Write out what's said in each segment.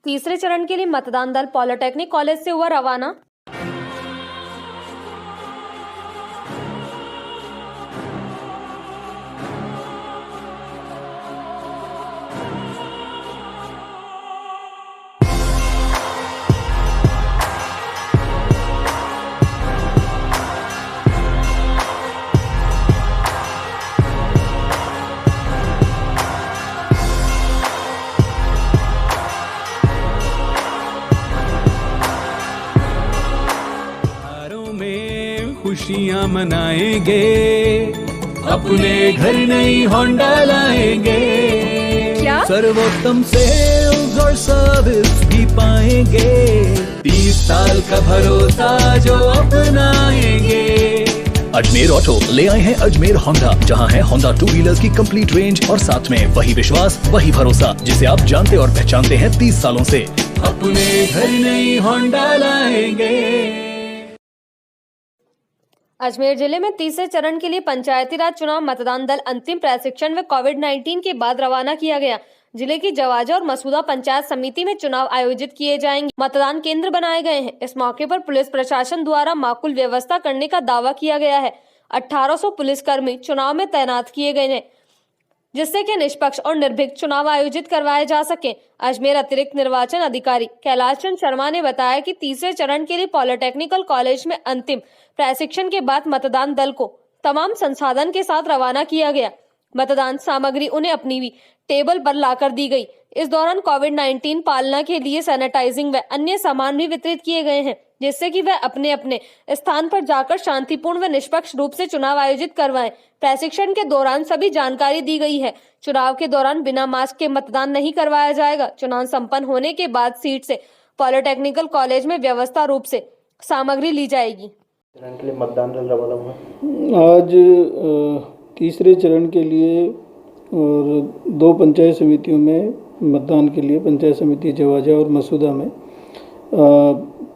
तीसरे चरण के लिए मतदान दल पॉलिटेक्निक कॉलेज से हुआ रवाना। खुशियाँ मनाएंगे, अपने घर नई होंडा लाएंगे। क्या? सर्वोत्तम सेल्स और सर्विस भी पाएंगे, 30 साल का भरोसा जो अपनाएंगे। अजमेर ऑटो ले आए हैं अजमेर होंडा, जहां है होंडा 2 व्हीलर की कंप्लीट रेंज और साथ में वही विश्वास वही भरोसा जिसे आप जानते और पहचानते हैं 30 सालों से। अपने घर नई होंडा लाएंगे। अजमेर जिले में तीसरे चरण के लिए पंचायती राज चुनाव मतदान दल अंतिम प्रशिक्षण व कोविड-19 के बाद रवाना किया गया। जिले की जवाजा और मसूदा पंचायत समिति में चुनाव आयोजित किए जाएंगे। मतदान केंद्र बनाए गए हैं। इस मौके पर पुलिस प्रशासन द्वारा माकूल व्यवस्था करने का दावा किया गया है। 1800 पुलिसकर्मी चुनाव में तैनात किए गए हैं, जिससे कि निष्पक्ष और निर्भीक चुनाव आयोजित करवाए जा सके। अजमेर अतिरिक्त निर्वाचन अधिकारी कैलाश चंद शर्मा ने बताया कि तीसरे चरण के लिए पॉलिटेक्निकल कॉलेज में अंतिम प्रशिक्षण के बाद मतदान दल को तमाम संसाधन के साथ रवाना किया गया। मतदान सामग्री उन्हें अपनी टेबल पर लाकर दी गई। इस दौरान कोविड-19 पालना के लिए सैनिटाइजिंग व अन्य सामान भी वितरित किए गए हैं, जिससे कि वह अपने अपने स्थान पर जाकर शांतिपूर्ण व निष्पक्ष रूप से चुनाव आयोजित करवाएं। प्रशिक्षण के दौरान सभी जानकारी दी गई है। चुनाव के दौरान बिना मास्क के मतदान नहीं करवाया जाएगा। चुनाव संपन्न होने के बाद सीट से पॉलिटेक्निकल कॉलेज में व्यवस्था रूप से सामग्री ली जाएगी। चरण के लिए मतदान दल रवाना हुआ आज तीसरे चरण के लिए और 2 पंचायत समितियों में मतदान के लिए पंचायत समिति जवाजा और मसूदा में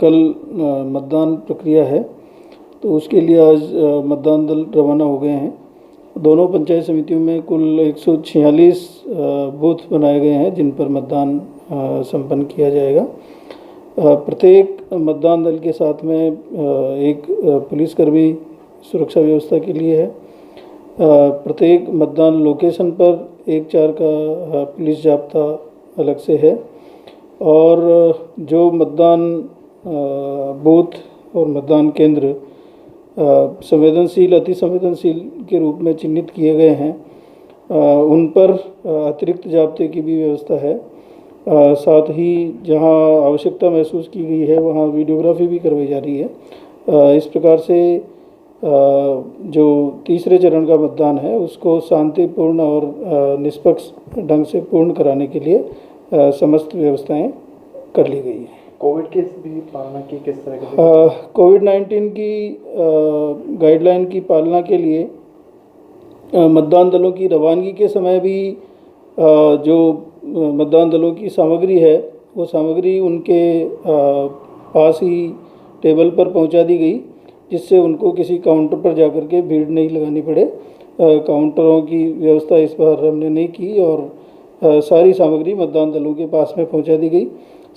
कल मतदान प्रक्रिया है, तो उसके लिए आज मतदान दल रवाना हो गए हैं। दोनों पंचायत समितियों में कुल 146 बूथ बनाए गए हैं जिन पर मतदान संपन्न किया जाएगा। प्रत्येक मतदान दल के साथ में एक पुलिसकर्मी सुरक्षा व्यवस्था के लिए है। प्रत्येक मतदान लोकेशन पर 1-4 का पुलिस जाब्ता अलग से है और जो मतदान बूथ और मतदान केंद्र संवेदनशील अति संवेदनशील के रूप में चिन्हित किए गए हैं उन पर अतिरिक्त जाब्ते की भी व्यवस्था है। साथ ही जहां आवश्यकता महसूस की गई है वहां वीडियोग्राफी भी करवाई जा रही है। इस प्रकार से जो तीसरे चरण का मतदान है उसको शांतिपूर्ण और निष्पक्ष ढंग से पूर्ण कराने के लिए समस्त व्यवस्थाएं कर ली गई है। कोविड की भी पालना की किस तरह की? कोविड-19 की गाइडलाइन की पालना के लिए मतदान दलों की रवानगी के समय भी जो मतदान दलों की सामग्री है वो सामग्री उनके पास ही टेबल पर पहुंचा दी गई, जिससे उनको किसी काउंटर पर जाकर के भीड़ नहीं लगानी पड़े। काउंटरों की व्यवस्था इस बार हमने नहीं की और सारी सामग्री मतदान दलों के पास में पहुंचा दी गई।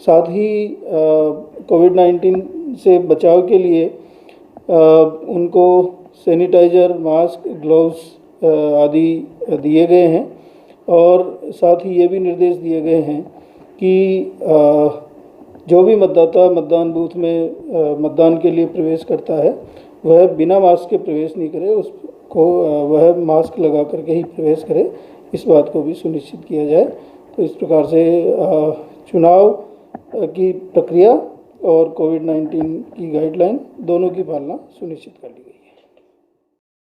साथ ही कोविड-19 से बचाव के लिए उनको सैनिटाइज़र, मास्क, ग्लव्स आदि दिए गए हैं और साथ ही ये भी निर्देश दिए गए हैं कि जो भी मतदाता मतदान बूथ में मतदान के लिए प्रवेश करता है वह बिना मास्क के प्रवेश नहीं करे, उसको वह मास्क लगा करके ही प्रवेश करे, इस बात को भी सुनिश्चित किया जाए। तो इस प्रकार से चुनाव की प्रक्रिया और कोविड-19 की गाइडलाइन दोनों की पालना सुनिश्चित कर ली गई।